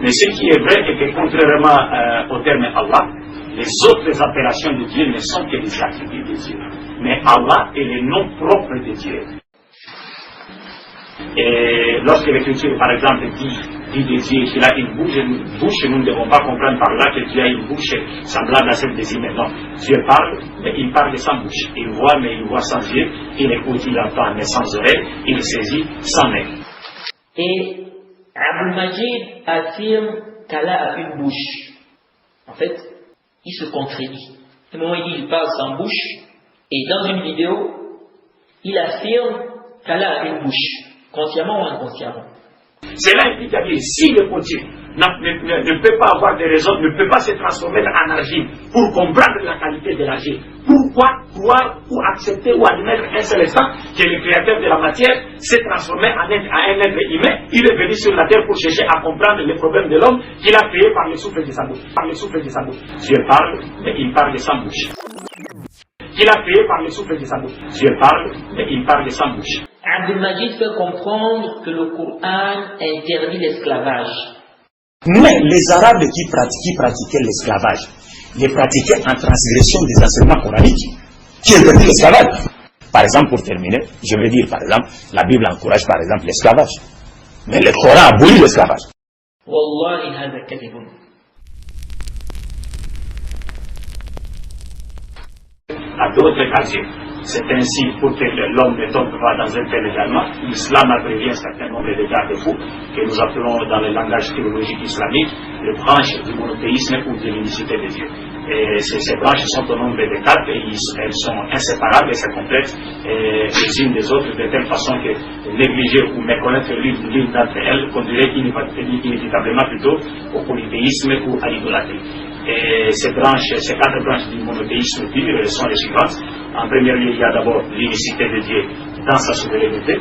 Mais ce qui est vrai est que contrairement au terme Allah, les autres appellations de Dieu ne sont que des attributs de Dieu. Mais Allah est le nom propre de Dieu. Et lorsque l'Écriture, par exemple, dit de Dieu qu'il a une bouche, nous ne devons pas comprendre par là que Dieu a une bouche semblable à celle des humains. Non, Dieu parle, mais il parle sans bouche. Il voit, mais il voit sans yeux. Il écoute, il entend, mais sans oreille. Il saisit sans main. Et Abdul Majid affirme qu'Allah a une bouche. En fait, il se contredit. À un moment, il dit qu'il parle sans bouche. Et dans une vidéo, il affirme qu'Allah a une bouche. Consciemment ou inconsciemment. Cela implique que si le potier ne peut pas avoir de raison, ne peut pas se transformer en argile pour comprendre la qualité de l'argile, pourquoi croire ou accepter ou admettre un seul instant que le créateur de la matière s'est transformé en un être humain? Il est venu sur la terre pour chercher à comprendre les problèmes de l'homme qu'il a créé par le souffle de sa bouche. Par le souffle de sa bouche. Dieu parle, mais il parle sans bouche. Qu'il a créé par le souffle de sa bouche. Dieu parle, mais il parle sans bouche. Abdul Majid fait comprendre que le Coran interdit l'esclavage. Mais les Arabes qui pratiquaient l'esclavage, les pratiquaient en transgression des enseignements coraniques, qui interdit l'esclavage. Par exemple, pour terminer, je vais dire, par exemple, la Bible encourage par exemple l'esclavage. Mais le Coran abolit l'esclavage. Wallahi hadha kadhibun. À d'autres occasions, c'est ainsi pour que l'homme ne tombe pas dans un tel également. L'islam a prévu un certain nombre de garde-fous que nous appelons dans le langage théologique islamique les branches du monothéisme ou de l'unicité de Dieu. Et ces branches sont au nombre de 4 et elles sont inséparables et se complètent les unes des autres de telle façon que négliger ou méconnaître l'une d'entre elles conduirait inévitablement plutôt au polythéisme ou à l'idolâtrie. Et ces 4 branches du monothéisme pur sont les suivantes. En premier lieu, il y a d'abord l'unicité de Dieu dans sa souveraineté.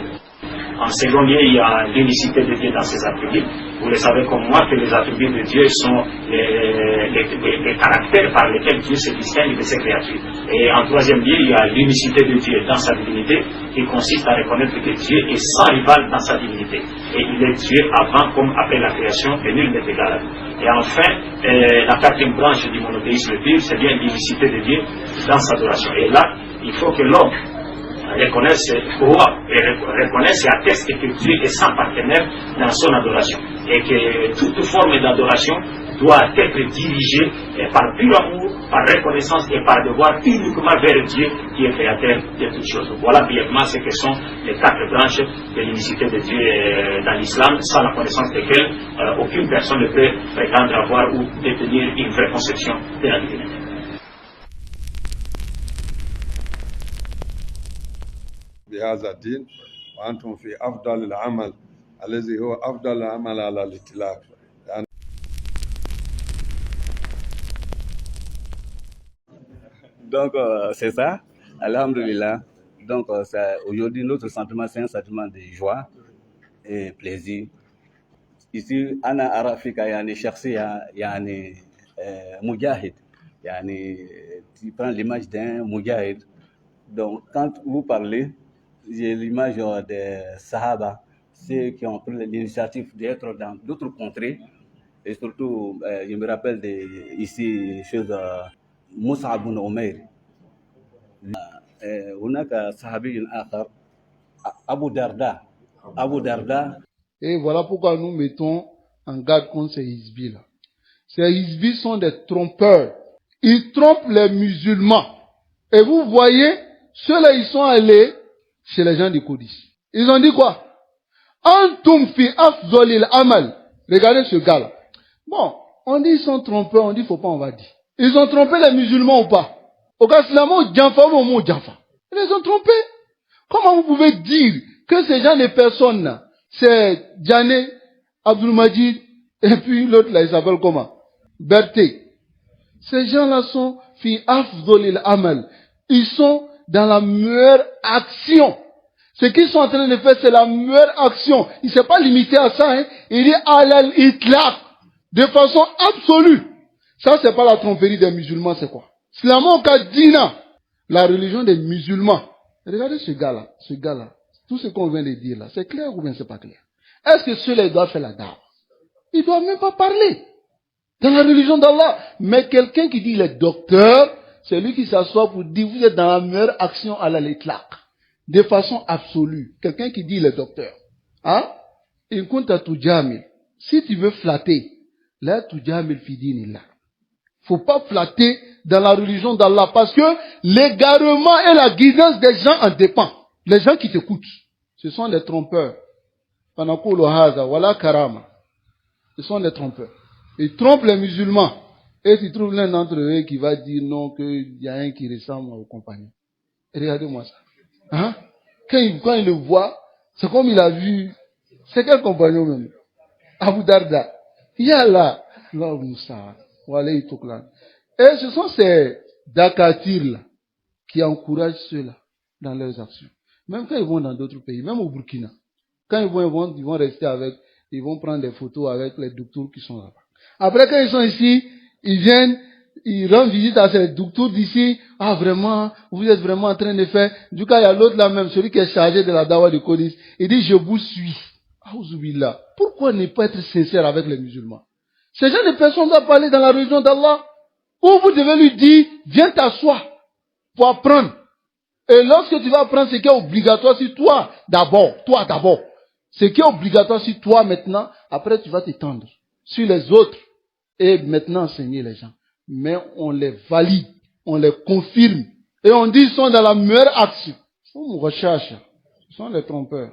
En second lieu, il y a l'unicité de Dieu dans ses attributs. Vous le savez comme moi que les attributs de Dieu sont les caractères par lesquels Dieu se distingue de ses créatures. Et en troisième lieu, il y a l'unicité de Dieu dans sa divinité, qui consiste à reconnaître que Dieu est sans rival dans sa divinité. Et il est Dieu avant comme après la création, et nul n'est égal à lui. Et enfin, la 4e branche du monothéisme pur, c'est bien l'unicité de Dieu dans sa adoration. Et là, il faut que l'homme reconnaisse, reconnaisse et atteste que Dieu est sans partenaire dans son adoration. Et que toute forme d'adoration doit être dirigée par pur amour, par reconnaissance et par devoir uniquement vers Dieu qui est créateur de toutes choses. Voilà brièvement ce que sont les 4 branches de l'unicité de Dieu dans l'islam, sans la connaissance desquelles aucune personne ne peut prétendre avoir ou détenir une vraie conception de la divinité. بهذا الدين وأنتم في أفضل العمل الذي هو أفضل العمل على الإطلاق. Donc c'est ça, alhamdulillah. Donc aujourd'hui notre sentiment c'est un sentiment de joie et plaisir. Ici أنا أرى فيك يعني شخصية يعني مجاهد يعني tu prends l'image d'un mujahid. Donc quand vous parlez, j'ai l'image des Sahaba, ceux qui ont pris l'initiative d'être dans d'autres contrées. Et surtout, je me rappelle ici, Mus'ab ibn Umayr. هناك صحابي آخر Abu Darda. Et voilà pourquoi nous mettons en garde contre ces hizbis là. Ces hizbis sont des trompeurs. Ils trompent les musulmans. Et vous voyez, ceux-là, ils sont allés chez les gens du Koudis. Ils ont dit quoi? Antum fi afzolil amal. Regardez ce gars-là. Bon, on dit ils sont trompeurs, on dit faut pas, on va dire. Ils ont trompé les musulmans ou pas? Au cas où Djanfa ou Momo Djanfa. Ils les ont trompés. Comment vous pouvez dire que ces gens, les personnes là, c'est Djané, Abdul Majid, et puis l'autre là, il s'appelle comment? Berté. Ces gens-là sont fi afzolil amal. Ils sont dans la meilleure action. Ce qu'ils sont en train de faire, c'est la meilleure action. Il ne s'est pas limité à ça, hein. Il dit alal itlaq, de façon absolue. Ça, c'est pas la tromperie des musulmans, c'est quoi? Islamoka Dina, la religion des musulmans. Regardez ce gars-là. Tout ce qu'on vient de dire là, c'est clair ou bien c'est pas clair? Est-ce que ceux-là doivent faire la dawa? Il ne doit même pas parler dans la religion d'Allah. Mais quelqu'un qui dit il est docteur, c'est lui qui s'assoit pour dire vous êtes dans la meilleure action à l'itlaq, de façon absolue. Quelqu'un qui dit il est docteur. Hein? In kunta tujamil. Si tu veux flatter, la tujamil fi dinillah. Faut pas flatter dans la religion d'Allah parce que l'égarement et la guidance des gens en dépend. Les gens qui t'écoutent, ce sont des trompeurs. Panakulu haza wala karama. Ce sont des trompeurs. Ils trompent les musulmans. Et tu trouves l'un d'entre eux qui va dire non, qu'il y a un qui ressemble aux compagnons. Et regardez-moi ça. Hein? Quand il le voit, c'est comme il a vu. C'est quel compagnon même? Abu Darda. Yallah. Allah Moussa. Et ce sont ces Dakatirs-là qui encouragent ceux-là dans leurs actions. Même quand ils vont dans d'autres pays, même au Burkina. Quand ils vont rester avec, ils vont prendre des photos avec les docteurs qui sont là-bas. Après, quand ils sont ici, ils viennent, ils rendent visite à ces docteurs d'ici. Ah, vraiment, vous êtes vraiment en train de faire. Du coup, il y a l'autre là même, celui qui est chargé de la dawa de Codis. Il dit, je vous suis. Aouzubillah. Pourquoi ne pas être sincère avec les musulmans? Ces gens de personnes doivent parler dans la religion d'Allah. Ou vous devez lui dire, viens t'asseoir pour apprendre. Et lorsque tu vas apprendre ce qui est obligatoire sur toi d'abord. Ce qui est obligatoire sur toi maintenant, après tu vas t'étendre sur les autres et maintenant enseigner les gens. Mais on les valide, on les confirme et on dit qu'ils sont dans la meilleure action. On recherche. Ce sont les trompeurs.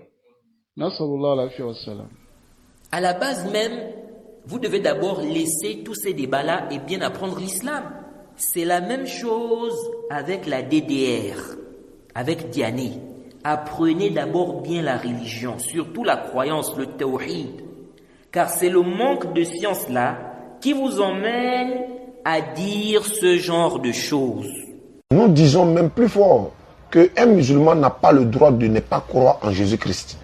À la base même, vous devez d'abord laisser tous ces débats-là et bien apprendre l'islam. C'est la même chose avec la DDR, avec Diané. Apprenez d'abord bien la religion, surtout la croyance, le tawhid. Car c'est le manque de science-là qui vous emmène à dire ce genre de choses. Nous disons même plus fort qu'un musulman n'a pas le droit de ne pas croire en Jésus-Christ.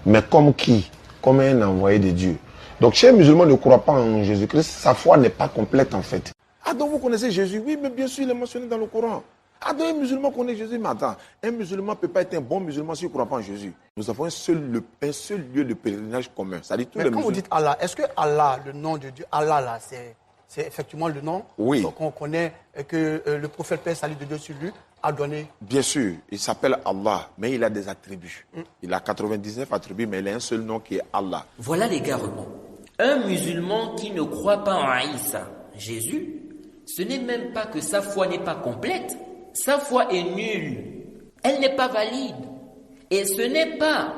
Mais comme qui? Comme un envoyé de Dieu. Donc, si un musulman ne croit pas en Jésus-Christ, sa foi n'est pas complète en fait. Ah, donc vous connaissez Jésus? Oui, mais bien sûr, il est mentionné dans le Coran. Ah, donc un musulman connaît Jésus, mais attends, un musulman ne peut pas être un bon musulman s'il ne croit pas en Jésus. Nous avons un seul lieu de pèlerinage commun. Ça dit tous mais les quand musulmans. Vous dites Allah, est-ce que Allah, le nom de Dieu, Allah là, c'est effectivement le nom qu'on connaît et que le prophète paix salut de Dieu sur lui a donné? Bien sûr, il s'appelle Allah, mais il a des attributs. Il a 99 attributs, mais il a un seul nom qui est Allah. Voilà l'égarement. Un musulman qui ne croit pas en Isa, Jésus, ce n'est même pas que sa foi n'est pas complète. Sa foi est nulle. Elle n'est pas valide. Et ce n'est pas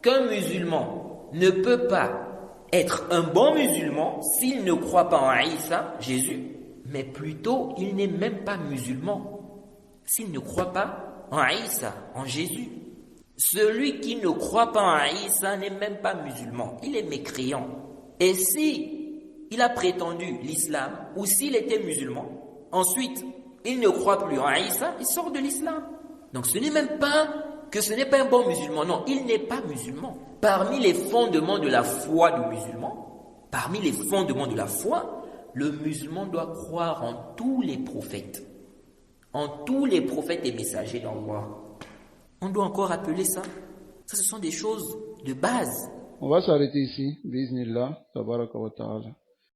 qu'un musulman ne peut pas être un bon musulman s'il ne croit pas en Isa, Jésus, mais plutôt il n'est même pas musulman s'il ne croit pas en Isa, en Jésus. Celui qui ne croit pas en Isa n'est même pas musulman, il est mécréant. Et si il a prétendu l'islam, ou s'il était musulman, ensuite il ne croit plus en Isa, il sort de l'islam. Donc ce n'est même pas que ce n'est pas un bon musulman, non, il n'est pas musulman. Parmi les fondements de la foi du musulman, le musulman doit croire en tous les prophètes. En tous les prophètes et messagers d'Allah. On doit encore appeler ça. Ça, ce sont des choses de base. On va s'arrêter ici. Bismillah. Tabaraka wa ta'ala.